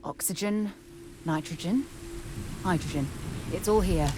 Oxygen, nitrogen, hydrogen. It's all here.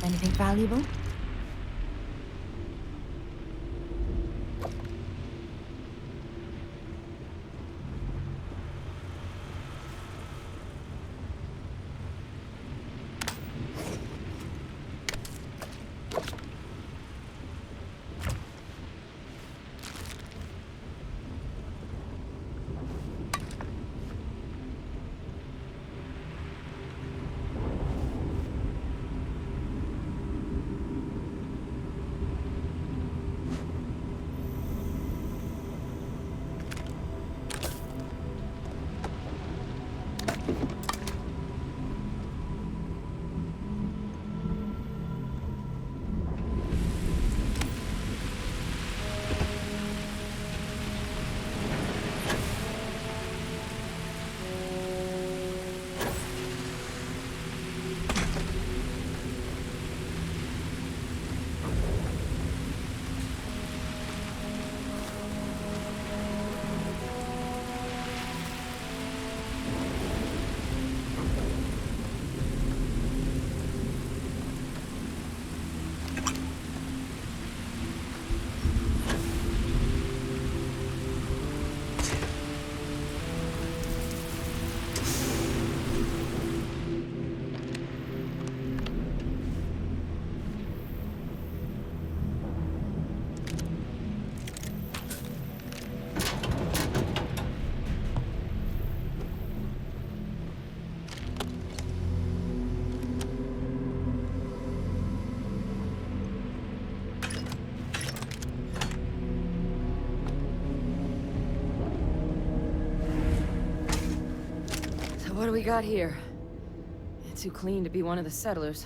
Anything valuable? What do we got here? Too clean to be one of the settlers.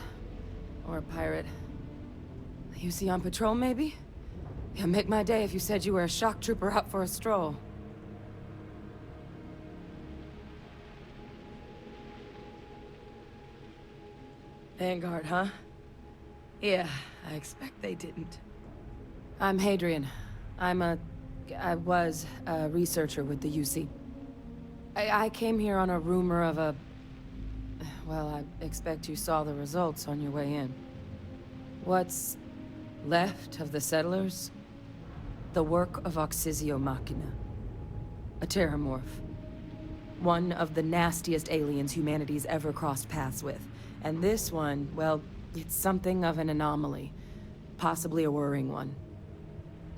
Or a pirate. You see on patrol, maybe? Yeah, make my day if you said you were a shock trooper out for a stroll. Vanguard, huh? Yeah, I expect they didn't. I'm Hadrian. I was a researcher with the UC. I came here on a rumor of a... Well, I expect you saw the results on your way in. What's left of the settlers? The work of Oxysio Machina. A terramorph. One of the nastiest aliens humanity's ever crossed paths with. And this one, well, it's something of an anomaly. Possibly a worrying one.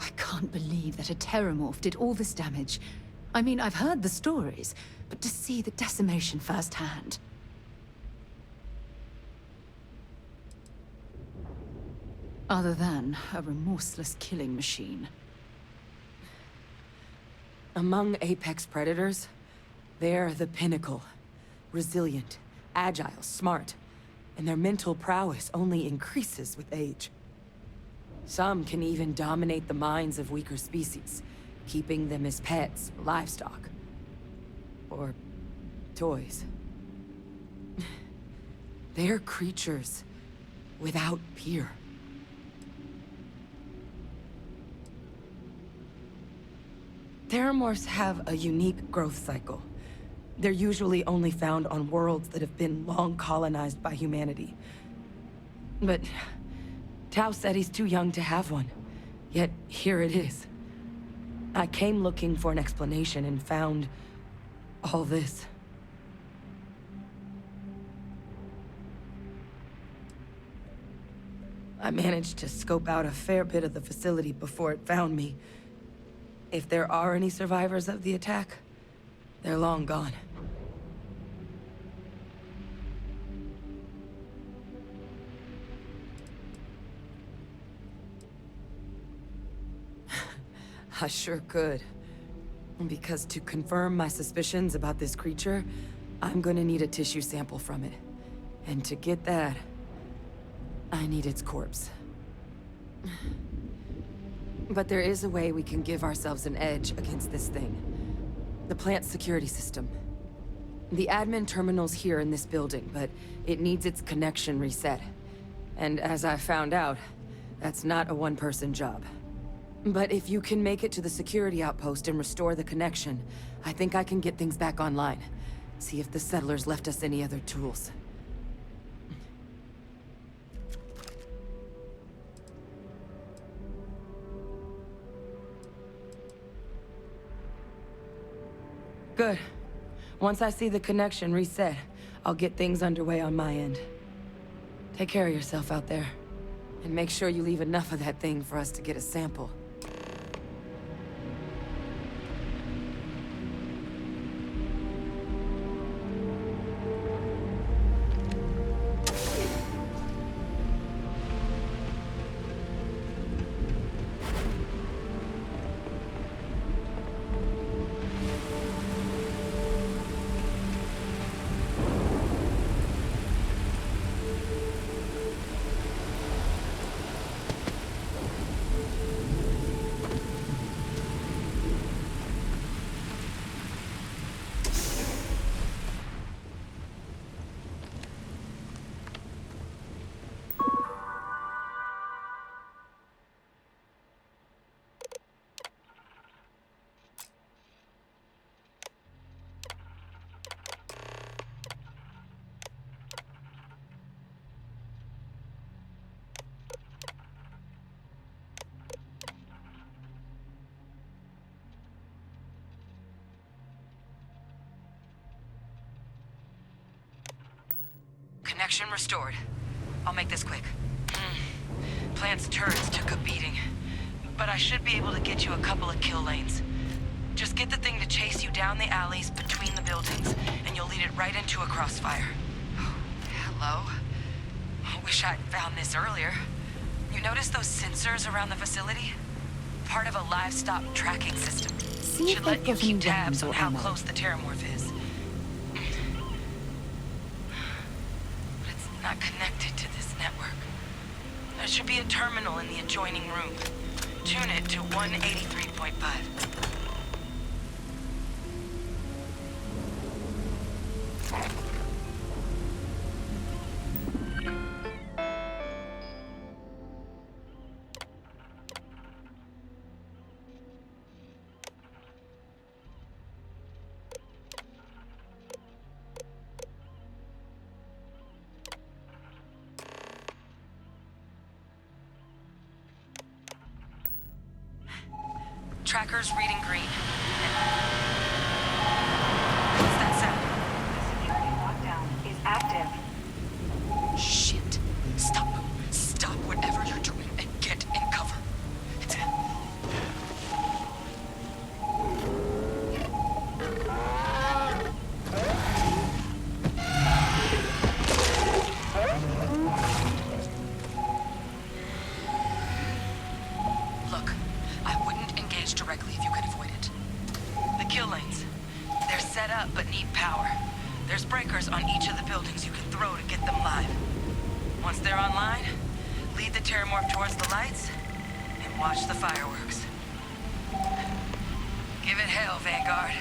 I can't believe that a terramorph did all this damage. I mean, I've heard the stories, but to see the decimation firsthand. Other than a remorseless killing machine. Among apex predators, they're the pinnacle. Resilient, agile, smart. And their mental prowess only increases with age. Some can even dominate the minds of weaker species, keeping them as pets, livestock, or toys. They're creatures without peer. Terramorphs have a unique growth cycle. They're usually only found on worlds that have been long colonized by humanity. But Tao said he's too young to have one. Yet here it is. I came looking for an explanation and found all this. I managed to scope out a fair bit of the facility before it found me. If there are any survivors of the attack, they're long gone. I sure could. Because to confirm my suspicions about this creature, I'm gonna need a tissue sample from it. And to get that, I need its corpse. But there is a way we can give ourselves an edge against this thing. The plant's security system. The admin terminal's here in this building, but it needs its connection reset. And as I found out, that's not a one-person job. But if you can make it to the security outpost and restore the connection, I think I can get things back online. See if the settlers left us any other tools. Good. Once I see the connection reset, I'll get things underway on my end. Take care of yourself out there. And make sure you leave enough of that thing for us to get a sample. Connection restored. I'll make this quick. Plant's turrets took a beating, but I should be able to get you a couple of kill lanes. Just get the thing to chase you down the alleys between the buildings, and you'll lead it right into a crossfire. Oh, hello? I wish I'd found this earlier. You notice those sensors around the facility? Part of a livestock tracking system. See if Should they've let you got any keep tabs weapons or on how ammo. close the terramorph is. not connected to this network. There should be a terminal in the adjoining room. Tune it to 183.5. Tracker's reading green. What's that sound? Security lockdown is active. Shit. Stop. Stop whatever you're doing and get in cover. Look, I wouldn't engage directly if you could avoid it. The kill lanes. They're set up but need power. There's breakers on each of the buildings you can throw to get them live. Once they're online, lead the Terramorph towards the lights and watch the fireworks. Give it hell, Vanguard.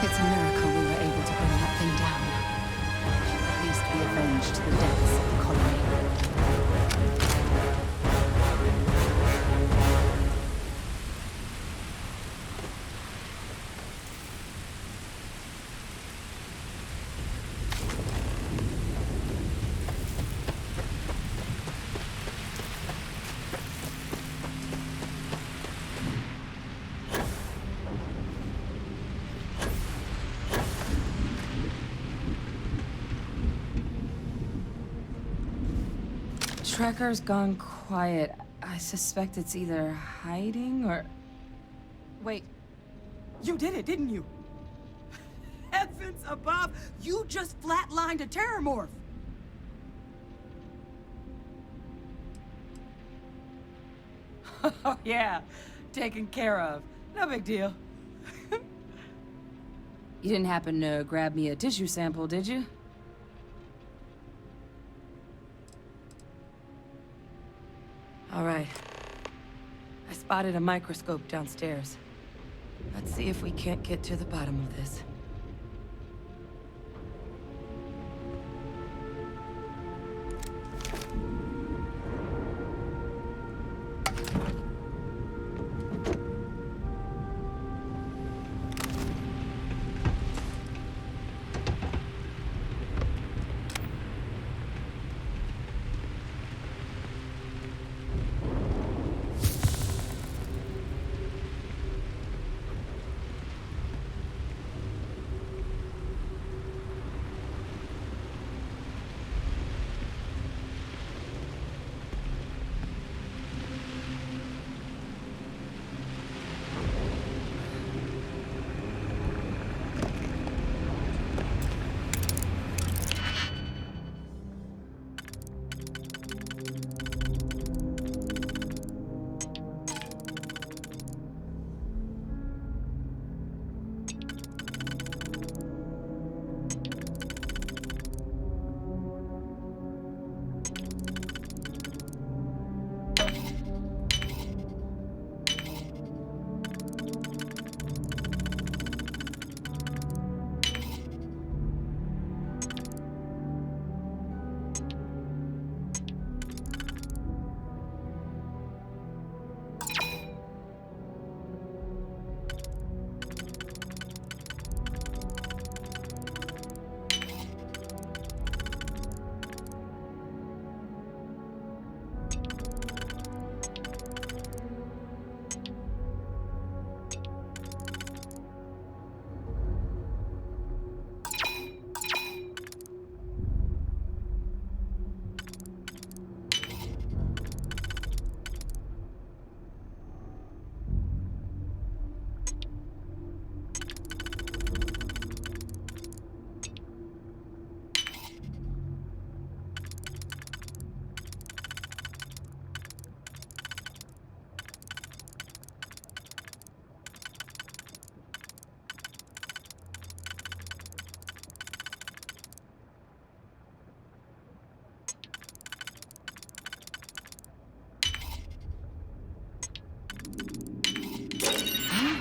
It's a miracle we were able to bring that thing down. At least be avenged the deaths of the colony. Tracker's gone quiet. I suspect it's either hiding or... Wait, you did it, didn't you? Heavens above, you just flatlined a Terramorph! Oh yeah, taken care of. No big deal. You didn't happen to grab me a tissue sample, did you? All right. I spotted a microscope downstairs. Let's see if we can't get to the bottom of this.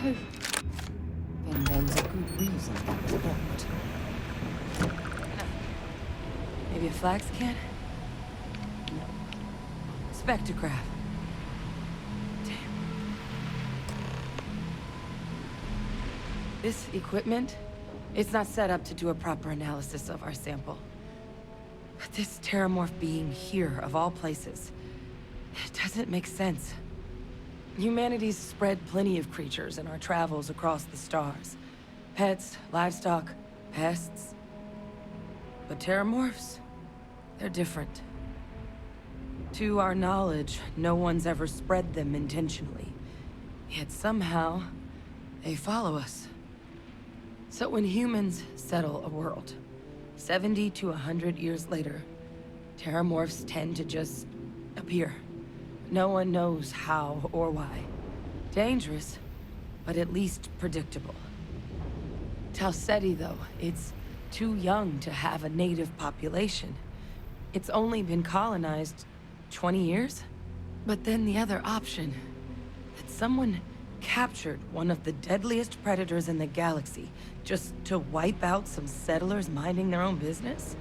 hope. Then there was a good reason that was blocked. Maybe a flax can? Spectrograph. Damn. This equipment, it's not set up to do a proper analysis of our sample. But this terramorph being here, of all places, it doesn't make sense. Humanity's spread plenty of creatures in our travels across the stars. Pets, livestock, pests. But terramorphs? They're different. To our knowledge, no one's ever spread them intentionally. Yet somehow, they follow us. So when humans settle a world, 70 to 100 years later, terramorphs tend to just appear. No one knows how or why. Dangerous, but at least predictable. Talseti, though, it's too young to have a native population. It's only been colonized 20 years? But then the other option, that someone captured one of the deadliest predators in the galaxy just to wipe out some settlers minding their own business?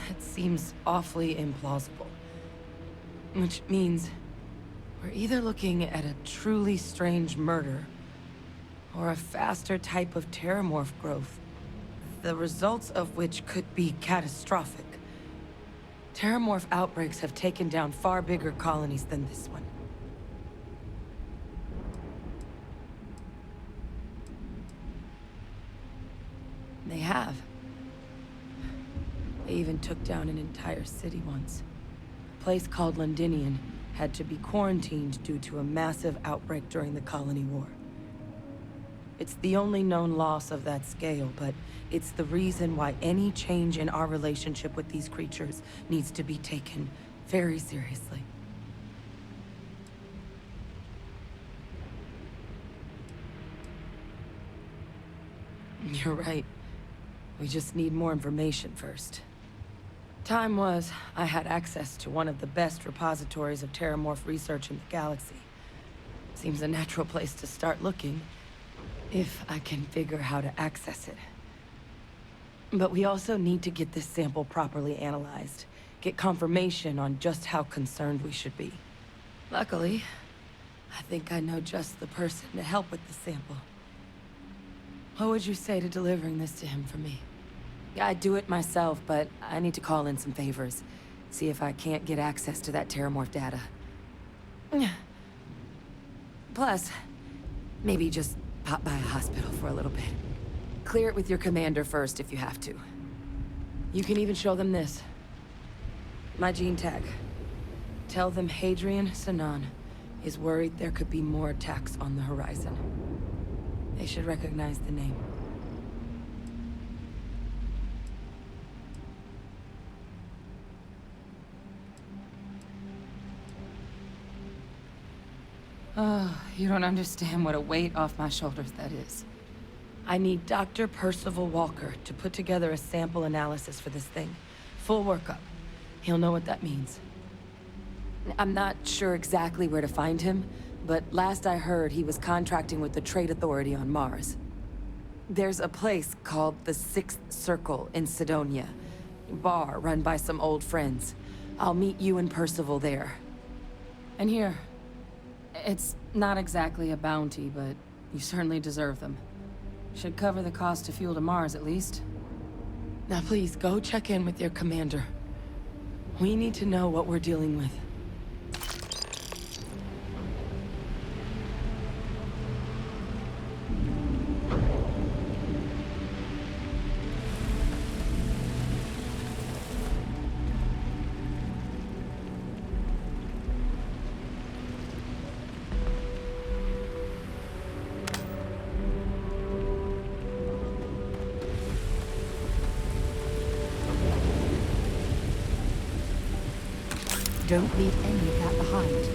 That seems awfully implausible. Which means we're either looking at a truly strange murder or a faster type of terramorph growth, the results of which could be catastrophic. Terramorph outbreaks have taken down far bigger colonies than this one. They have. They even took down an entire city once. A place called Londinian had to be quarantined due to a massive outbreak during the Colony War. It's the only known loss of that scale, but it's the reason why any change in our relationship with these creatures needs to be taken very seriously. You're right. We just need more information first. Time was, I had access to one of the best repositories of terramorph research in the galaxy. Seems a natural place to start looking, if I can figure how to access it. But we also need to get this sample properly analyzed, get confirmation on just how concerned we should be. Luckily, I think I know just the person to help with the sample. What would you say to delivering this to him for me? I'd do it myself, but I need to call in some favors. See if I can't get access to that terramorph data. Plus, maybe just pop by a hospital for a little bit. Clear it with your commander first if you have to. You can even show them this. My gene tag. Tell them Hadrian Sinan is worried there could be more attacks on the horizon. They should recognize the name. Oh, you don't understand what a weight off my shoulders that is. I need Dr. Percival Walker to put together a sample analysis for this thing. Full workup. He'll know what that means. I'm not sure exactly where to find him, but last I heard he was contracting with the Trade Authority on Mars. There's a place called the Sixth Circle in Sidonia. Bar run by some old friends. I'll meet you and Percival there. And here, it's not exactly a bounty, but you certainly deserve them. Should cover the cost to fuel to Mars, at least. Now please, go check in with your commander. We need to know what we're dealing with. Don't leave any of that behind.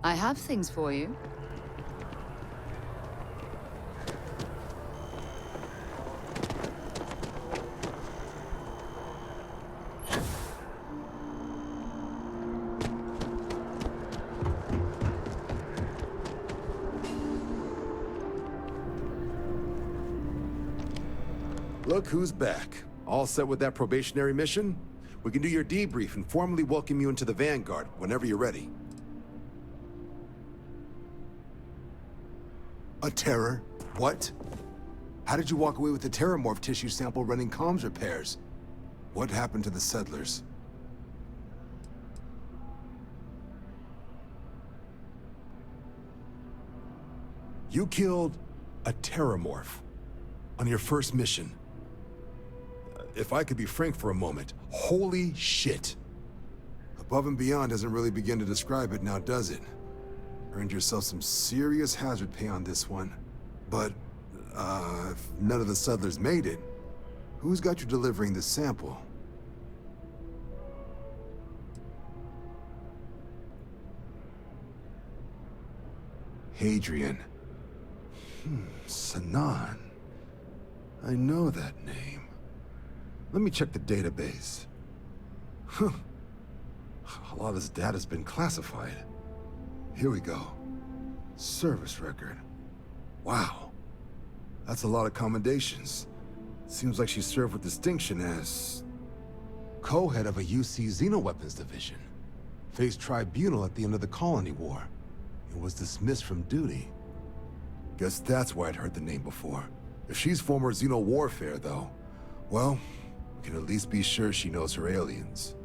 I have things for you. Look who's back. All set with that probationary mission? We can do your debrief and formally welcome you into the Vanguard whenever you're ready. A terror? What? How did you walk away with the terramorph tissue sample running comms repairs? What happened to the settlers? You killed a terramorph on your first mission. If I could be frank for a moment, holy shit. Above and beyond doesn't really begin to describe it now, does it? Earned yourself some serious hazard pay on this one. But, if none of the settlers made it, who's got you delivering the sample? Hadrian. Sanan. I know that name. Let me check the database. Huh. A lot of this data's been classified. Here we go. Service record. Wow. That's a lot of commendations. Seems like she served with distinction as co-head of a UC Xenoweapons division. Faced tribunal at the end of the Colony War. And was dismissed from duty. Guess that's why I'd heard the name before. If she's former Xeno warfare, though, well, we can at least be sure she knows her aliens.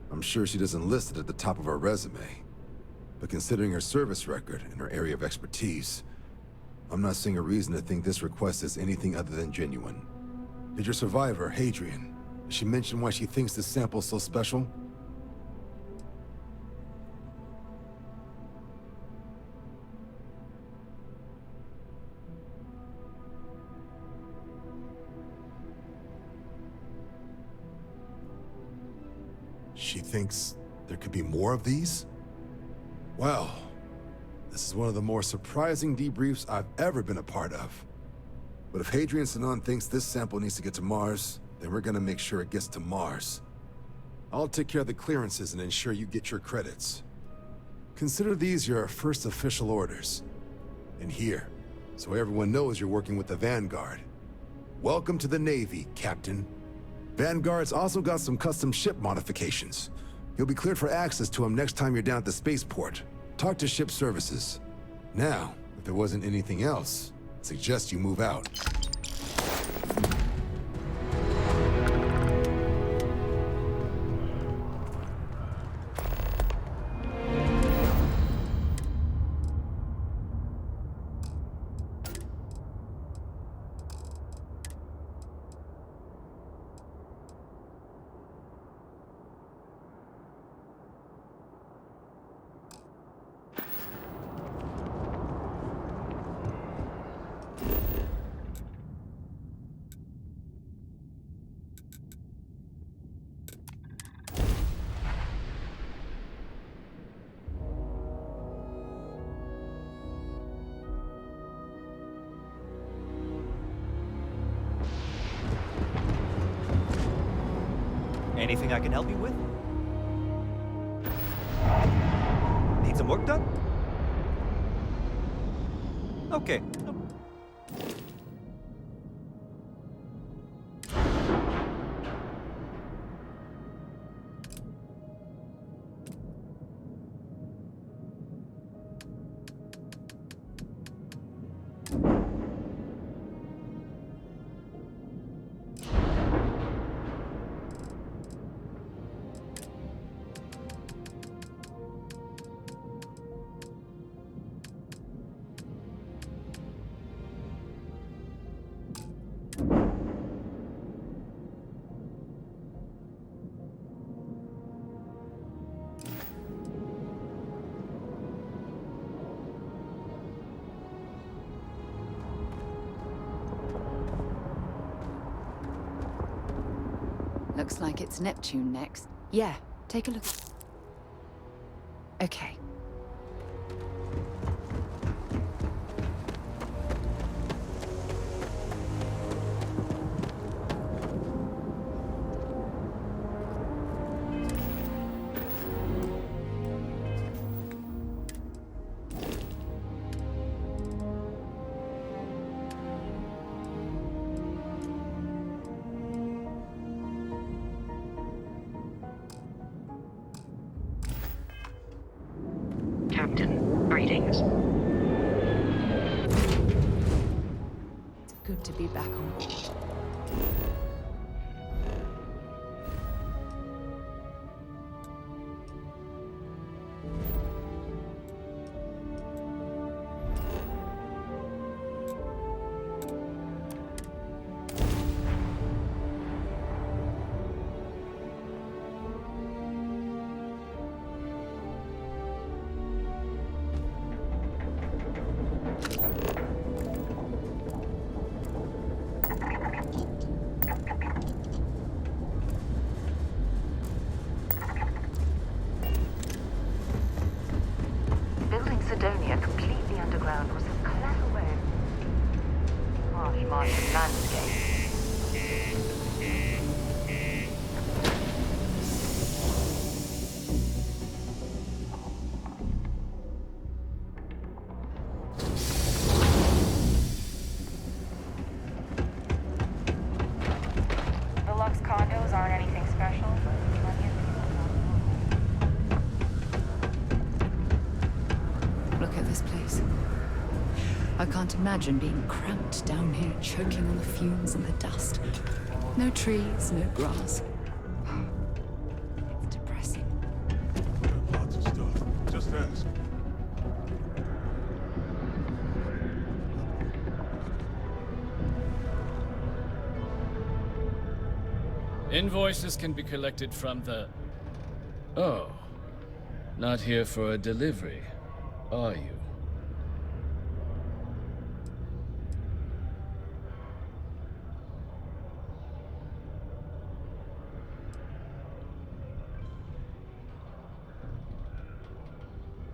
I'm sure she doesn't list it at the top of her resume. But considering her service record and her area of expertise, I'm not seeing a reason to think this request is anything other than genuine. Did your survivor, Hadrian, did she mention why she thinks this sample's so special? She thinks there could be more of these? Well, this is one of the more surprising debriefs I've ever been a part of. But if Hadrian Sanan thinks this sample needs to get to Mars, then we're gonna make sure it gets to Mars. I'll take care of the clearances and ensure you get your credits. Consider these your first official orders. And here, so everyone knows you're working with the Vanguard. Welcome to the Navy, Captain. Vanguard's also got some custom ship modifications. You'll be cleared for access to them next time you're down at the spaceport. Talk to ship services. Now, if there wasn't anything else, I suggest you move out. Anything I can help you with? Need some work done? Okay. Looks like it's Neptune next. Yeah, take a look. Okay. Captain, greetings. It's good to be back on board. Building Sidonia completely underground was a clever way of harsh Martian landscape. The Lux condos aren't anything special, but plenty of people. Look at this place. I can't imagine being cramped down here, choking on the fumes and the dust. No trees, no grass. It's depressing. Lots of stuff. Just ask. Invoices can be collected from the... Oh. Not here for a delivery, are you?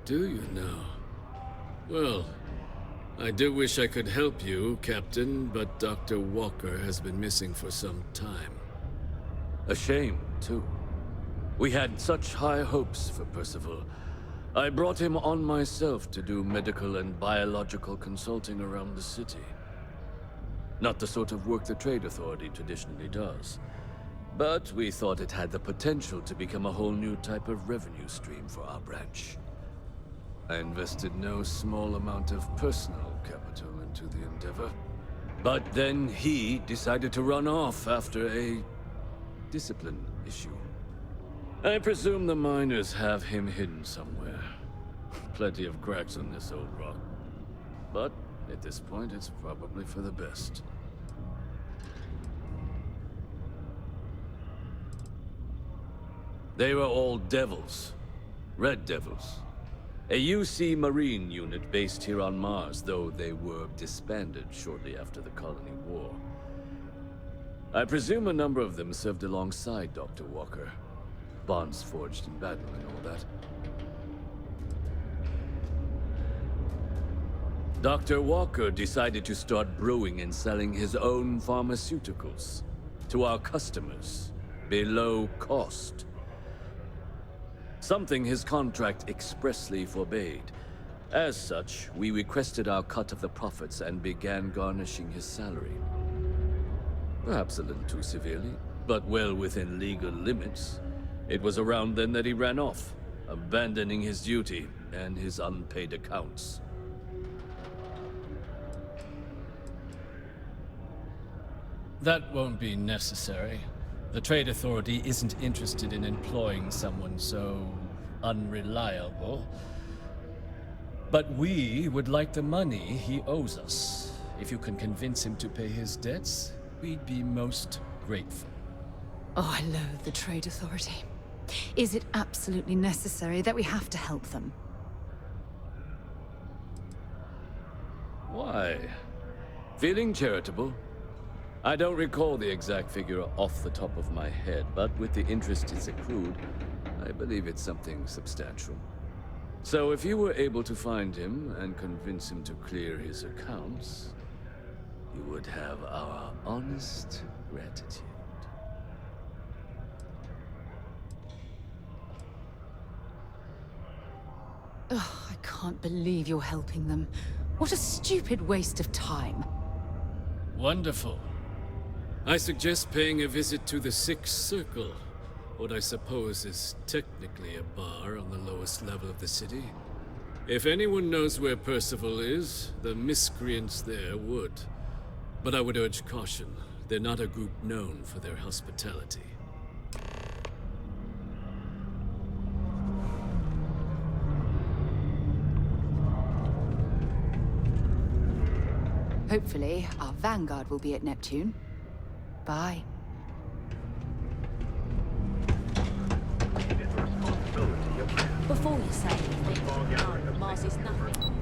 Do you now? Well, I do wish I could help you, Captain, but Dr. Walker has been missing for some time. A shame, too. We had such high hopes for Percival. I brought him on myself to do medical and biological consulting around the city. Not the sort of work the Trade Authority traditionally does. But we thought it had the potential to become a whole new type of revenue stream for our branch. I invested no small amount of personal capital into the endeavor. But then he decided to run off after a discipline issue. I presume the miners have him hidden somewhere. Plenty of cracks on this old rock. But at this point, it's probably for the best. They were all devils. Red Devils. A UC Marine unit based here on Mars, though they were disbanded shortly after the Colony War. I presume a number of them served alongside Dr. Walker. Bonds forged in battle and all that. Dr. Walker decided to start brewing and selling his own pharmaceuticals to our customers, below cost. Something his contract expressly forbade. As such, we requested our cut of the profits and began garnishing his salary. Perhaps a little too severely, but well within legal limits. It was around then that he ran off, abandoning his duty and his unpaid accounts. That won't be necessary. The Trade Authority isn't interested in employing someone so unreliable. But we would like the money he owes us. If you can convince him to pay his debts, we'd be most grateful. Oh, I loathe the Trade Authority. Is it absolutely necessary that we have to help them? Why? Feeling charitable? I don't recall the exact figure off the top of my head, but with the interest it's accrued, I believe it's something substantial. So if you were able to find him and convince him to clear his accounts, you would have our honest gratitude. Ugh, I can't believe you're helping them. What a stupid waste of time. Wonderful. I suggest paying a visit to the Sixth Circle, what I suppose is technically a bar on the lowest level of the city. If anyone knows where Percival is, the miscreants there would. But I would urge caution. They're not a group known for their hospitality. Hopefully, our Vanguard will be at Neptune. Bye. Before you say anything, Mars is nothing.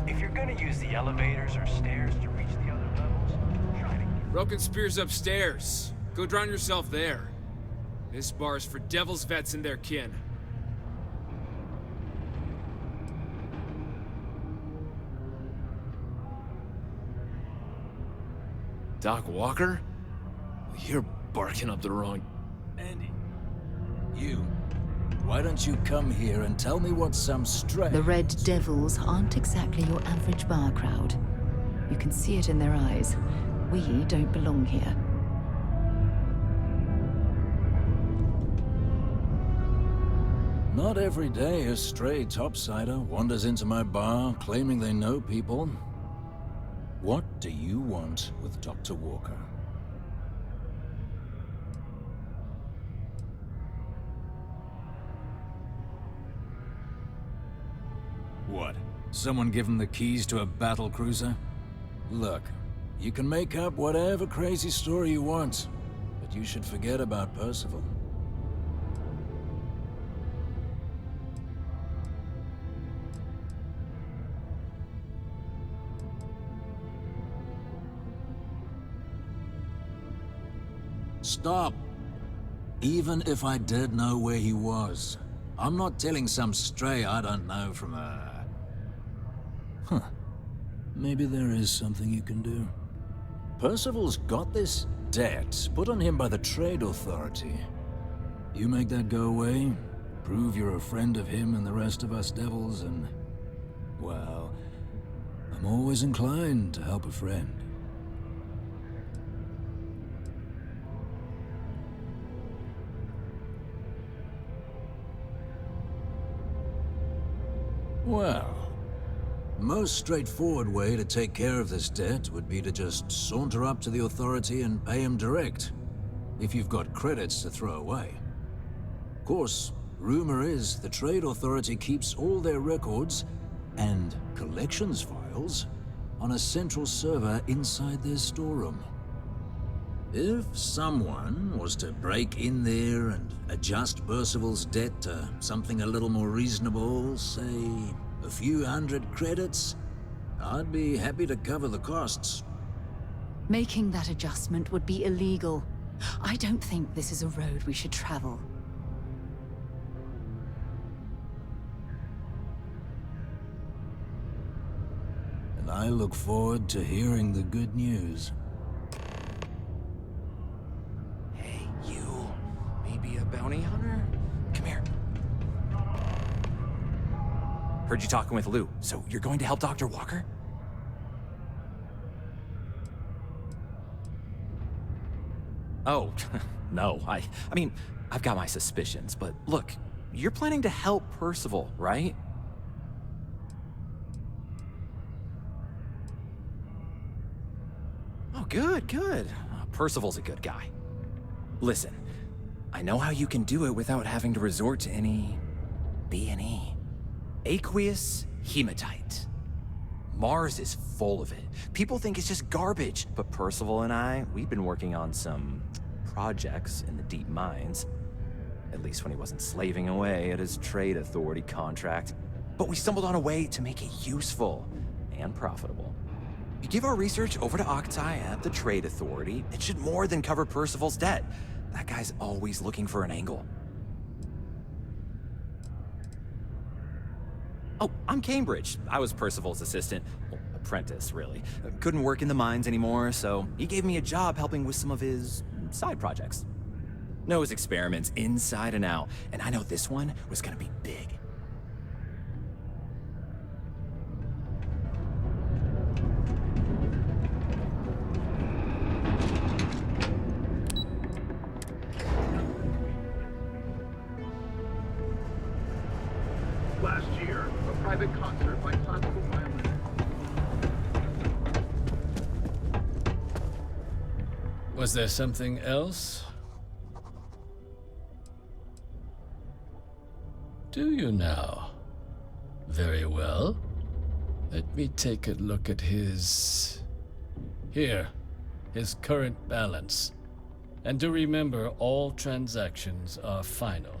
If you're gonna use the elevators or stairs to reach the other levels, try to... Broken Spear's upstairs. Go drown yourself there. This bar's for Devil's vets and their kin. Doc Walker? You're barking up the wrong... Andy, you. Why don't you come here and tell me what some strange... The Red Devils aren't exactly your average bar crowd. You can see it in their eyes. We don't belong here. Not every day a stray topsider wanders into my bar claiming they know people. What do you want with Dr. Walker? What? Someone give him the keys to a battle cruiser? Look, you can make up whatever crazy story you want, but you should forget about Percival. Stop! Even if I did know where he was, I'm not telling some stray I don't know from a... Huh. Maybe there is something you can do. Percival's got this debt put on him by the Trade Authority. You make that go away, prove you're a friend of him and the rest of us devils, and... well, I'm always inclined to help a friend. Well, most straightforward way to take care of this debt would be to just saunter up to the authority and pay him direct, if you've got credits to throw away. Of course, rumor is the Trade Authority keeps all their records and collections files on a central server inside their storeroom. If someone was to break in there and adjust Percival's debt to something a little more reasonable, say a few hundred credits, I'd be happy to cover the costs. Making that adjustment would be illegal. I don't think this is a road we should travel. And I look forward to hearing the good news. Maybe a bounty hunter? Come here. Heard you talking with Lou, so you're going to help Dr. Walker? Oh, no, I mean, I've got my suspicions, but look, you're planning to help Percival, right? Oh, good. Percival's a good guy. Listen, I know how you can do it without having to resort to any... B&E. Aqueous hematite. Mars is full of it. People think it's just garbage, but Percival and I, we've been working on some projects in the deep mines. At least when he wasn't slaving away at his Trade Authority contract. but we stumbled on a way to make it useful and profitable. You give our research over to Octai at the Trade Authority, it should more than cover Percival's debt. That guy's always looking for an angle. Oh, I'm Cambridge. I was Percival's assistant. Well, apprentice, really. Couldn't work in the mines anymore, so he gave me a job helping with some of his side projects. Knows experiments inside and out, and I know this one was gonna be big. Last year, a private concert by classical violin. Was there something else? Do you now? Very well. Let me take a look at his... Here, his current balance. And do remember, all transactions are final.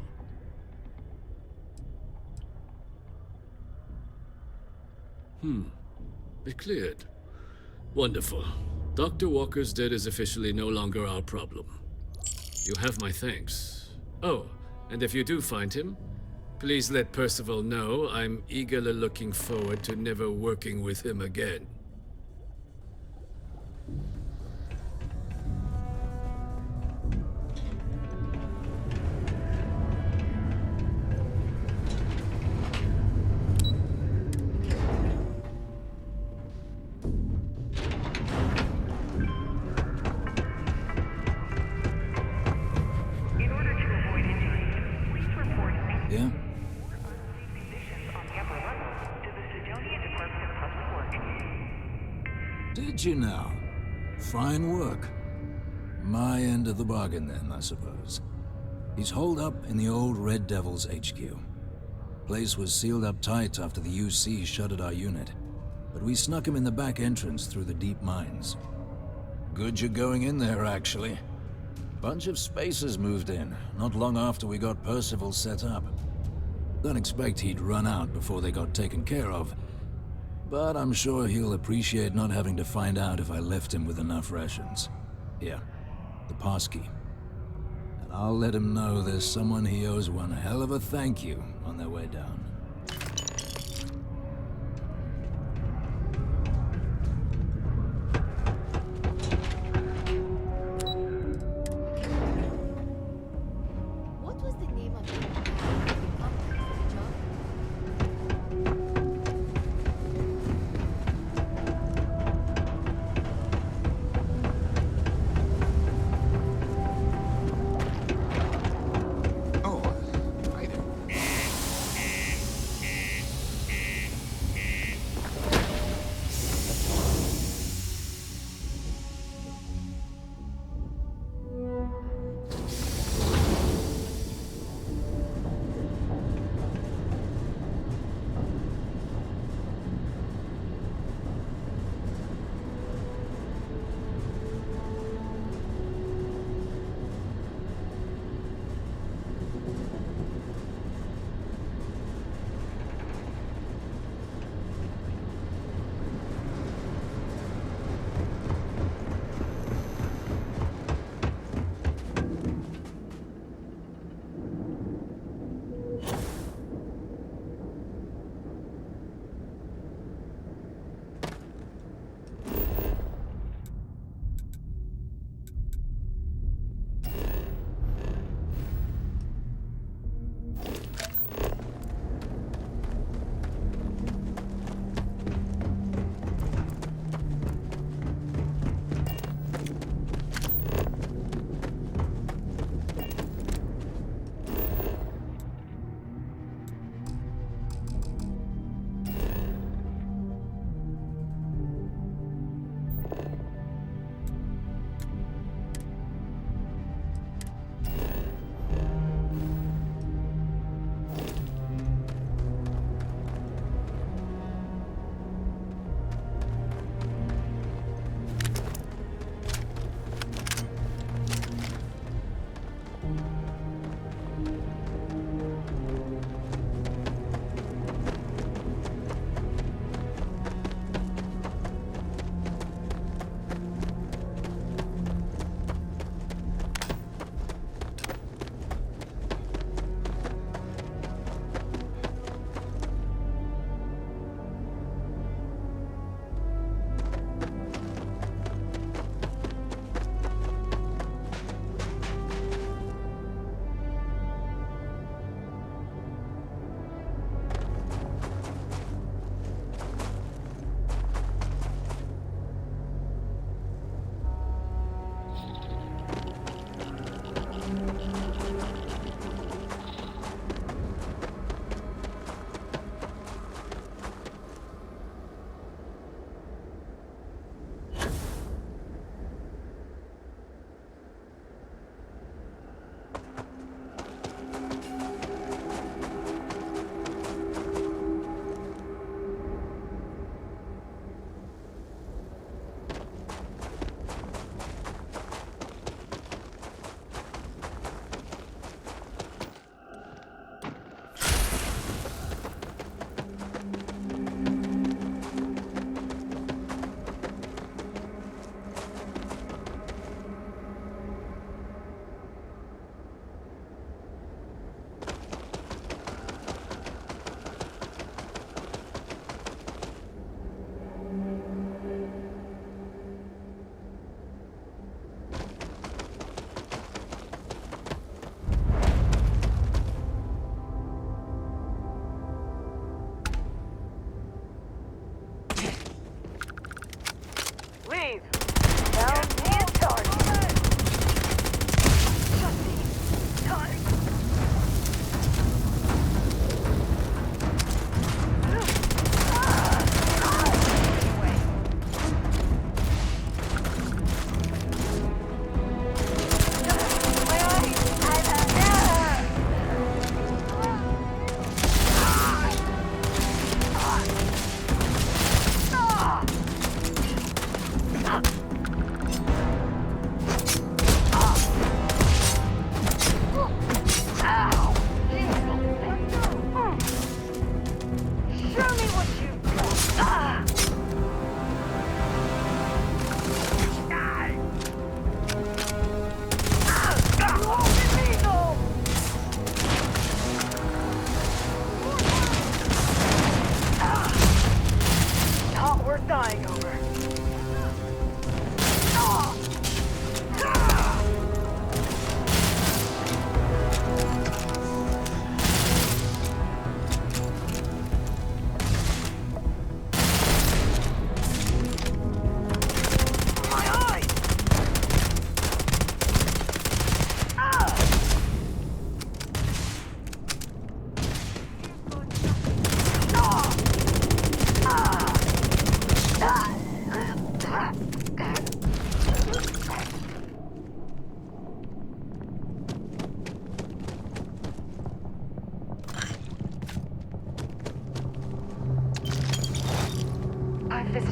Be cleared. Wonderful. Dr. Walker's debt is officially no longer our problem. You have my thanks. Oh, and if you do find him, please let Percival know I'm eagerly looking forward to never working with him again. Yeah? Did you now? Fine work. My end of the bargain then, I suppose. He's holed up in the old Red Devil's HQ. Place was sealed up tight after the UC shuttered our unit, but we snuck him in the back entrance through the deep mines. Good you're going in there, actually. Bunch of spacers moved in, not long after we got Percival set up. Don't expect he'd run out before they got taken care of, but I'm sure he'll appreciate not having to find out if I left him with enough rations. Here, the passkey. And I'll let him know there's someone he owes one hell of a thank you on their way down. What was the name of the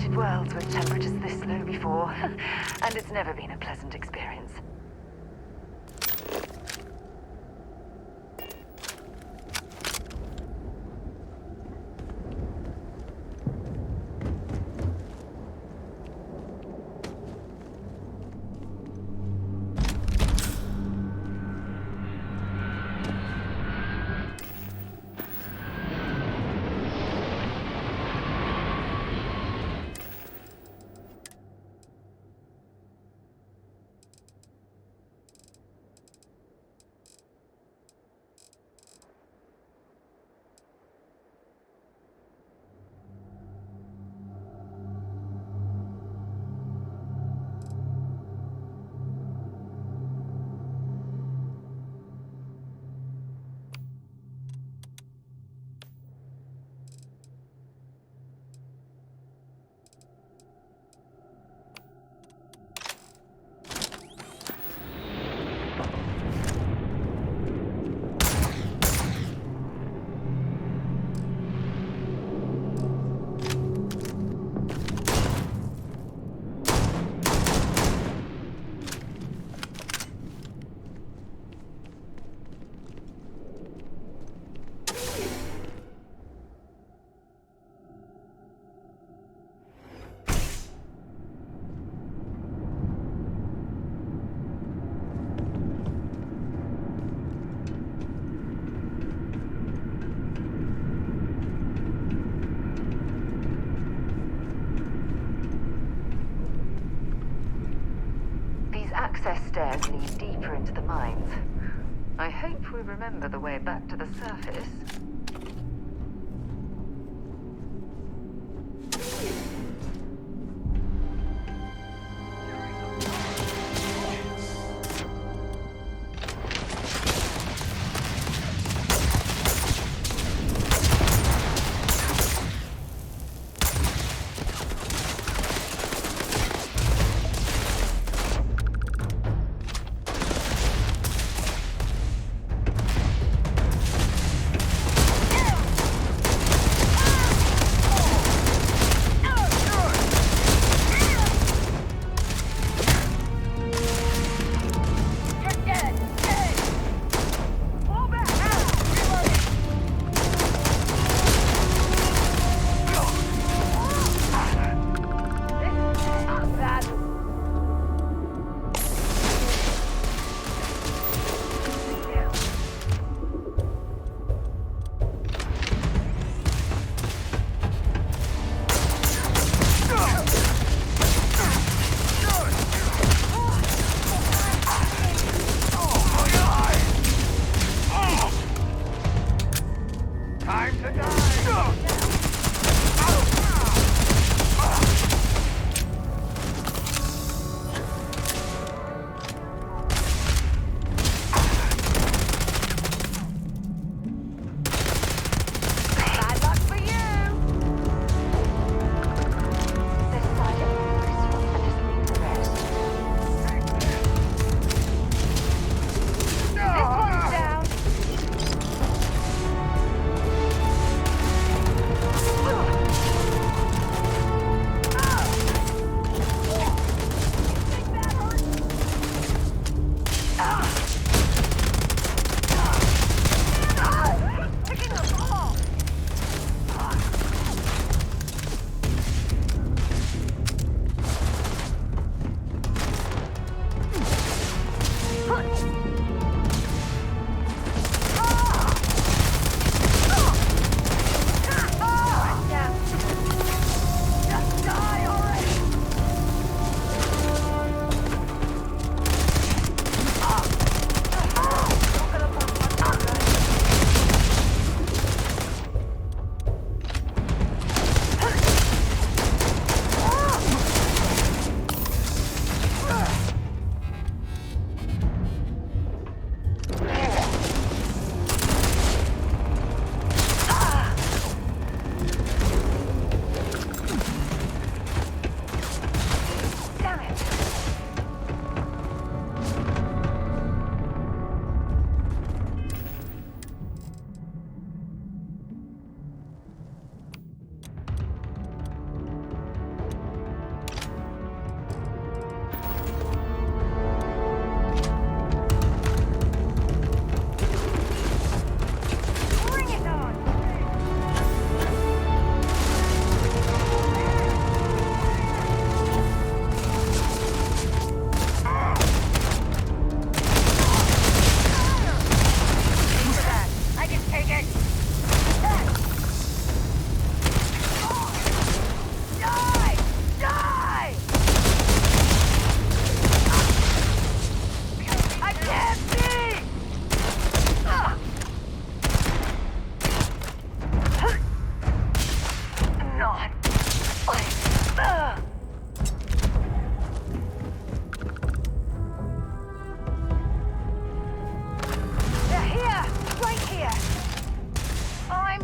visited worlds with temperatures this low before, and it's never been a pleasant experience. Access stairs lead deeper into the mines. I hope we remember the way back to the surface.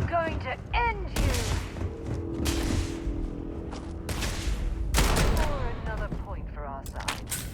going to end you! Or another point for our side.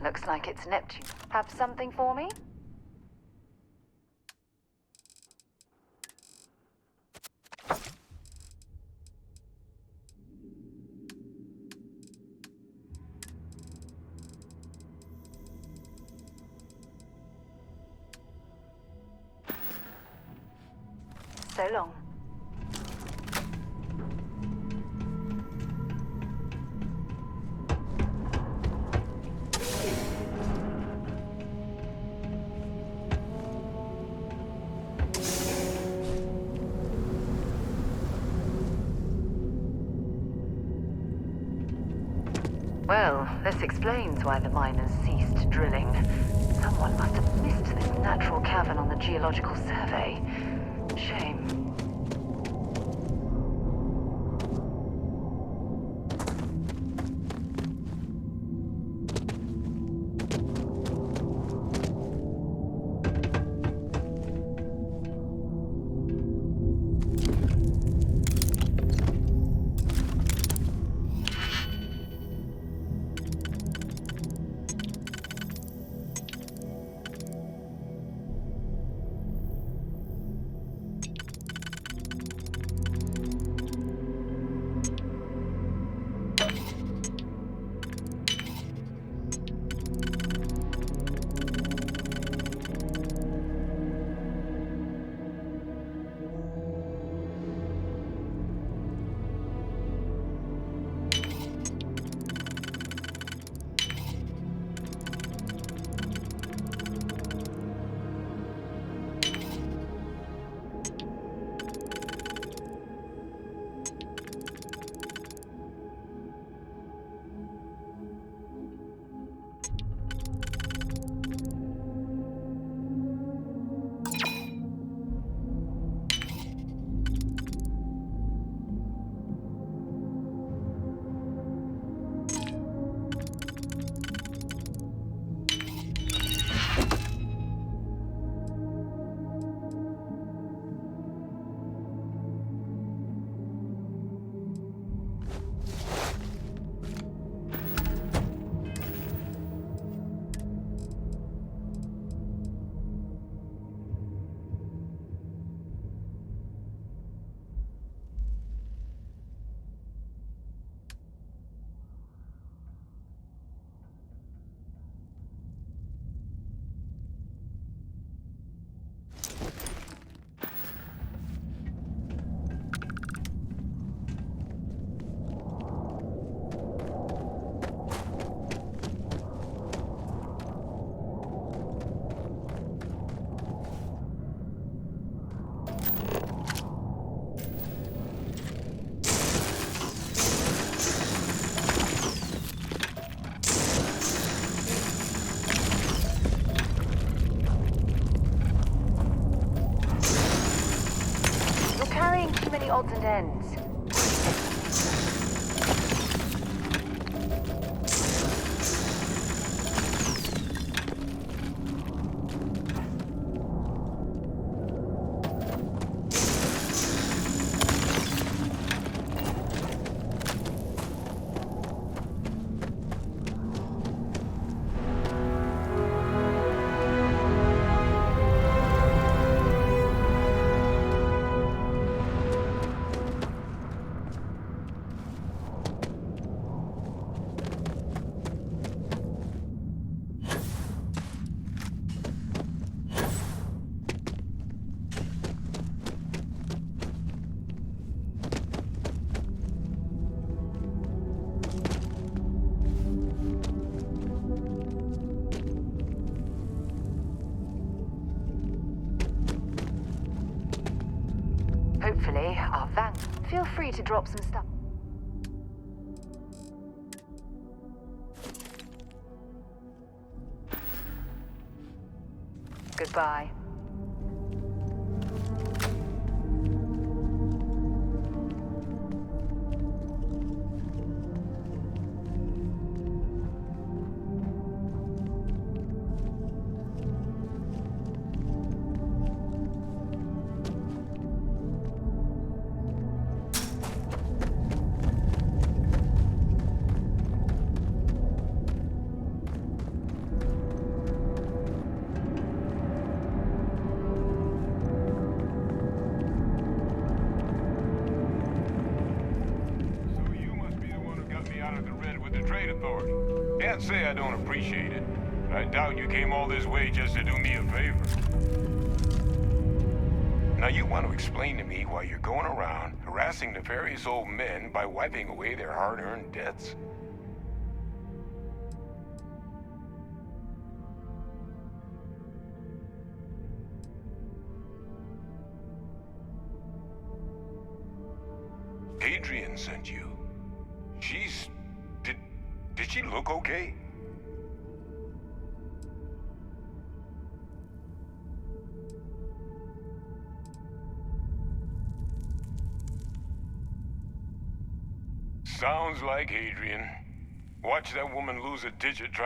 Looks like it's Neptune. Have something for me? So long. Well, this explains why the miners ceased drilling. Someone must have missed this natural cavern on the geological survey. Shame. Odds and ends. Hopefully, our Vanguard. Feel free to drop some stuff. Goodbye. Can't say I don't appreciate it. I doubt you came all this way just to do me a favor. Now you want to explain to me why you're going around harassing nefarious old men by wiping away their hard-earned debts? Adrian sent you. Did she look okay? Sounds like Adrian. Watch that woman lose a digit trying